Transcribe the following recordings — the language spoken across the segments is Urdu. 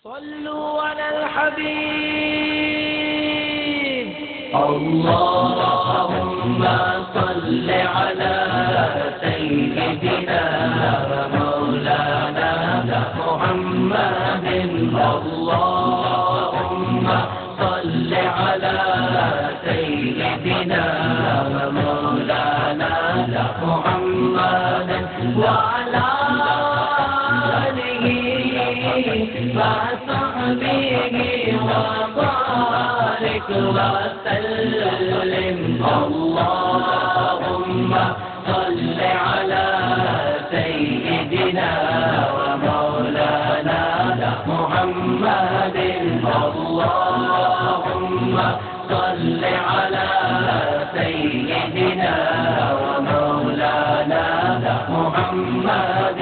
صلوا على الحبيب اللهم صل على سيدنا ومولانا محمد اللهم صل على سيدنا ومولانا محمد وعلى آله وصحبه وبارك وسلم اللهم صل على سيدنا ومولانا محمد اللهم صل على سيدنا ومولانا محمد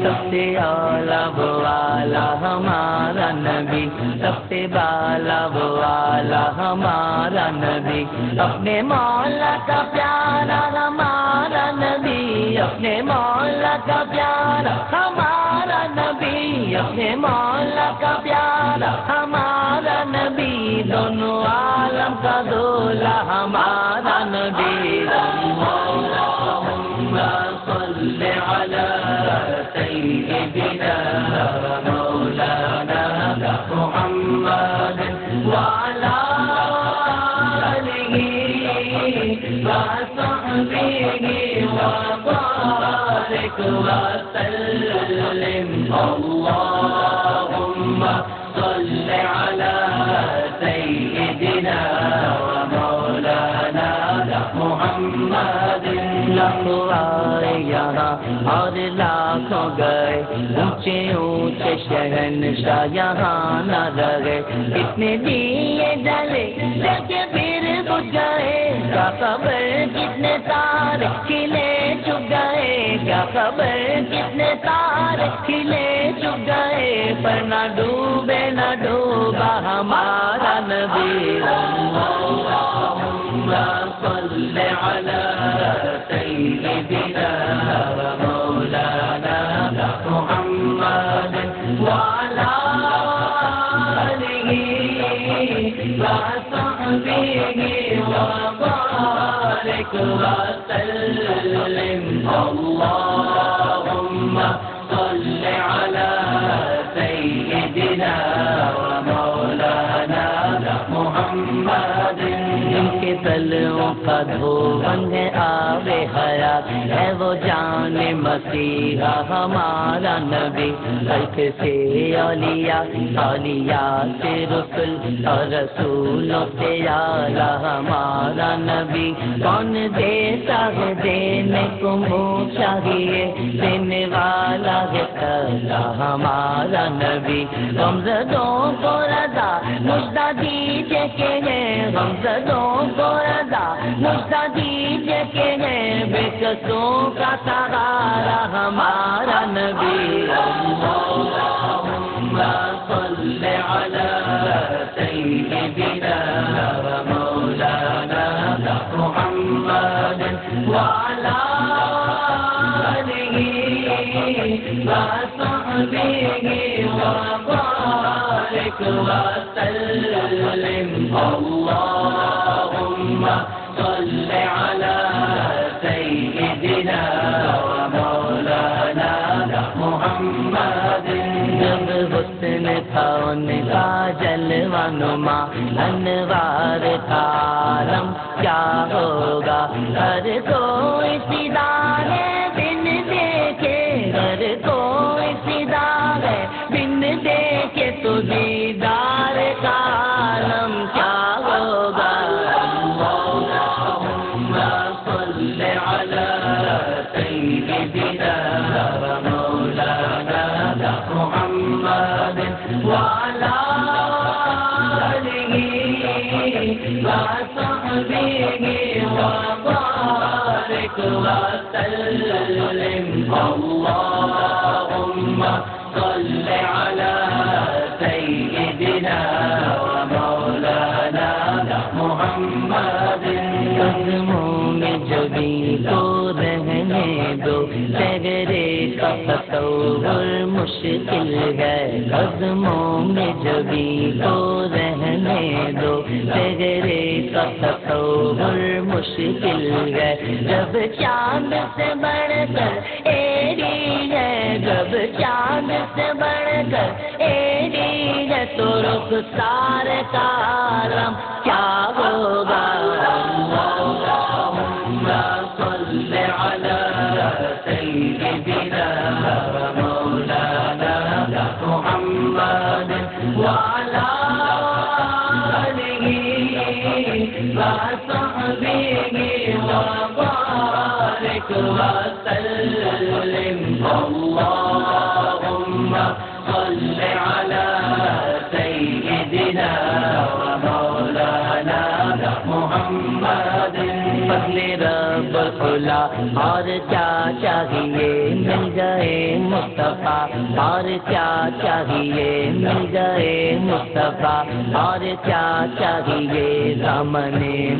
سب سے اعلیٰ والا ہمارا نبی سب سے بالا والا ہمارا نبی اپنے مولا کا پیارا ہمارا نبی اپنے مولا کا پیارا ہمارا نبی اپنے مولا کا پیارا ہمارا نبی دونوں عالم کا دولا ہمارا نبی اللهم صل على سيدنا مولانا محمد وعلى آله وصحبه وبارك وسلم اللهم صل على سيدنا ومولانا محمد لاکھوں آئے یہاں اور لاکھوں گئے اونچے اونچے شہنشاہ یہاں نہ رہے کتنے دیے جلے لیکن پھر بجھ گئے کیا خبر کتنے تارے کھلے چپ گئے کیا خبر کتنے تارے کھلے چپ گئے پر نہ ڈوبے نہ ڈوبا ہمارا نبی اللهم صل على سيدنا ومولانا محمد وعلى آله وصحبه وبارك وسلم اللهم صل على سيدنا ومولانا محمد ان کے تلوں کا دھون ہے آب حیات ہے وہ جان مسیحا ہمارا نبی خلق سے اولیاء اولیاء سے رسول اور رسولوں سے اعلیٰ ہمارا نبی کون دیتا ہے دینے کو منہ چاہیے دینے والا ہے اللہ ہمارا نبی غمزدوں کو رضا مجدہ دیجے کہ ہے غمزدوں کو رضا مجدہ دیجے کہ ہے بے کسوں کا سہارا ہمارا نبی اللهم صل على سيدنا ومولانا محمد وعلى آله وصحبه وبارك وسلم اللهم صل على سيدنا ومولانا محمد جب حسن تھا ان کا جلوہ نما انوار تھا عالم کیا ہوگا ہر کوئی فدا ہے بن دیکھے ہر کوئی فدا ہے بن دیکھے تو دیدار کا عالم کیا ہوگا اللهم صل على سيدنا ومولانا محمد وعلى آله وصحبه وبارك وسلم اللهم صل على سيدنا ومولانا محمد قدموں میں جو بھی تو رہنے دو شہرے کا تصور مشکل ہے، قدموں میں جبھی تو رہنے دو، تیرے کا تصور مشکل ہے، جب چاند سے بڑھ کر ایری ہے، جب چاند سے بڑھ کر ایری ہے، تو رخسار کا عالم کیا ہوگا؟ اللہم صل علی سیدنا مولانا محمد وعلی آلہ وصحبہ وبارک وسلم، اللہم صل علی سیدنا مولانا محمد۔ فضل رب کھلا اور کیا چاہیے، مل گئے مصطفیٰ، اور کیا چاہیے، مل گئے مصطفیٰ، اور کیا چاہیے، دامن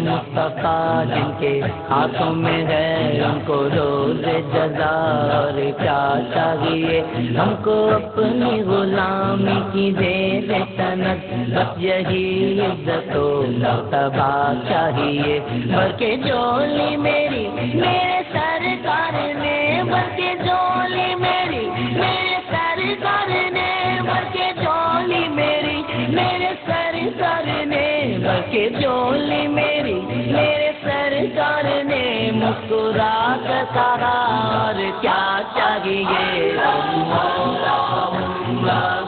مصطفیٰ جن کے ہاتھوں میں ہے ان کو روز جزا، اور کیا چاہیے ہم کو اپنی غلامی کی دے دے سند، بس یہی عزت و مرتبہ چاہیے، بلکہ جولی میری میرے سرکار نے، بلکہ جولی میری میرے سرکار نے، بلکہ جولی میری میرے سرکار نے، بلکہ جولی میری میرے سرکار نے مسکرا کر کہا، اور کیا چاہیے، اللہم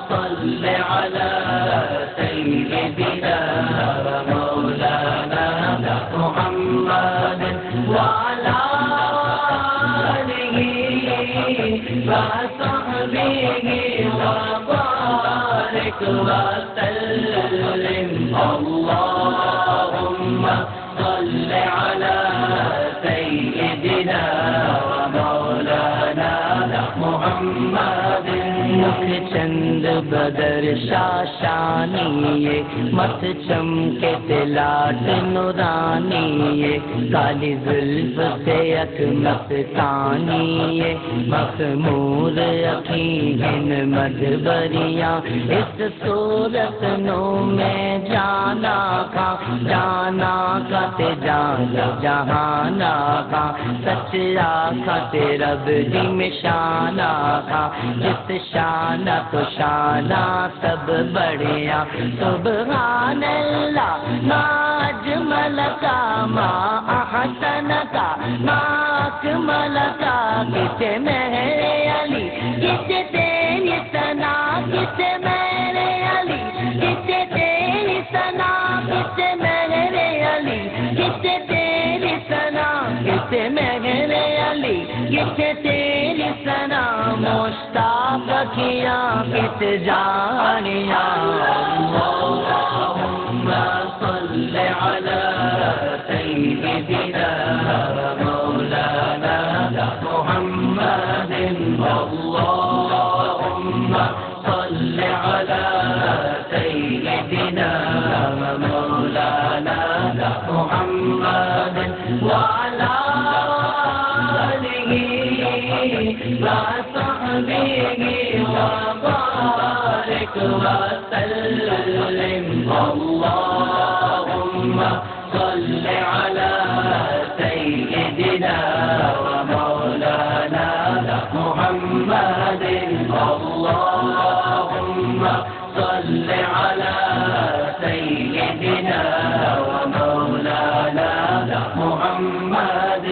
صل علی سیدنا مولانا محمد وعلی آلہ وصحبہ وبارک وسلم، اللہم صل علی سیدنا مولانا محمد۔ مکھ چند بدر شاشانی، مت چمکے تلاٹ نورانی، کالی زلف سے اک مستانی، مخمور اکھیں مدبریاں، اس صورت نو میں جانا کا تے جانا جہانا کا، سچ آکھا تے رب دی میں شانا کا، جس شانہ تو شانہ سب بڑھیا، سبحان اللہ ما اجمل کا ما احسن کا ما اکمل کا، کسے میرے علی کسے تیری ثنا، کسے میرے علی کسے تیری ثنا، کسے میرے علی کسے تیری ثنا، کسے میرے علی کسے تیری ثنا، مشتاق کیا کس جانیا، اللہم صل علی سیدنا مولانا محمد، اللہم صل علی سیدنا مولانا محمد وعلی وصحبہ وبارک وسلم، اللہم صل علی سیدنا مولانا محمد، اللہم صل علی سیدنا مولانا محمد۔